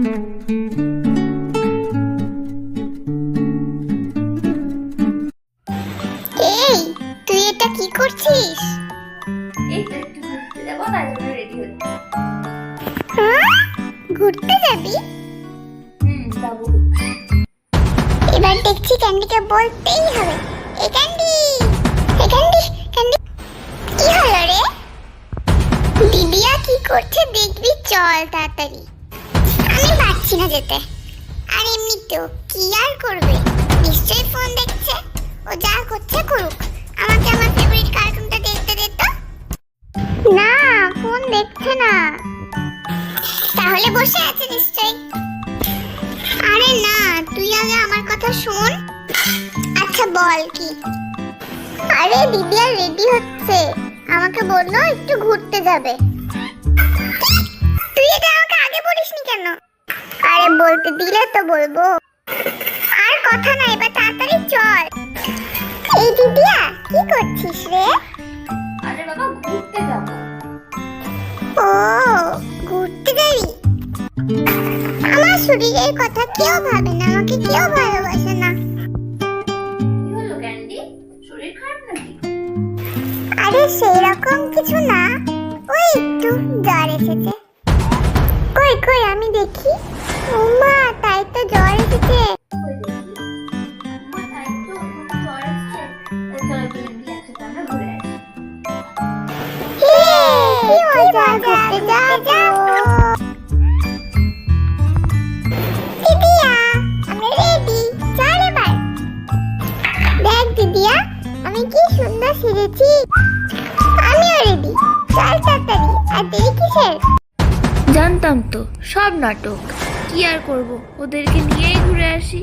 এই তুই এটা কি করছিস? এই তো একটু ঘুরতে যাবো, তাই জন্য রেডি হচ্ছি। ঘুরতে যাবি? যাবো। এবার দেখছি ক্যান্ডিকে বলতেই হবে, এই ক্যান্ডি, এই ক্যান্ডি, ক্যান্ডি। কি হলো রে? দিদিয়া কি করছে দেখবি, চল তাড়াতাড়ি। আমি পারছি না যেতে। আর এমনিতেও কি আর করবে, নিশ্চয়ই ফোন দেখছে। ও যা করছে করুক, আমাকে আমার ফেভারিট কার্টুনটা দেখতে দে তো। না, ফোন দেখছে না। তাহলে বসে আছে নিশ্চয়ই। আরে না, তুই আগে আমার কথা শোন। আচ্ছা বল কি? আরে দিদি আর রেডি হচ্ছে, আমাকে বললো একটু ঘুরতে যাবে। তুই এটা আমাকে আগে বলিসনি কেন? আরে বলতে দিলে তো বলবো। আর কথা না, এবার তাড়াতাড়ি চল। এই দিদিয়া কি করছিস রে? আরে বাবা, ঘুরতে যাবো। ও ঘুরতে যাবি? আমার শরীরের কথা কেউ ভাবে না, আমাকে কেউ ভালোবাসে না। কি হলো ক্যান্ডি, শরীর খারাপ নাকি? আরে সেই রকম কিছু না, ওই একটু জ্বর এসেছে। কই কই আমি দেখি। ওমা, তাই তো জ্বর এসেছে। ওই দেখি। তাই তো জ্বর এসছে। চলো ক্যান্ডি, একসাথে আমরা ঘুরে আসি। কি মজা, ঘুরতে যাবো। দিদিয়া আমি রেডি, চল এবার। দেখ দিদিয়া, আমি কি সুন্দর সেজেছি। আমিও রেডি, চল তাড়াতাড়ি। আর দেরি কিসের? জানতাম তো, সব নাটক। কি আর করব, ওদেরকে নিয়েই ঘুরে আসি।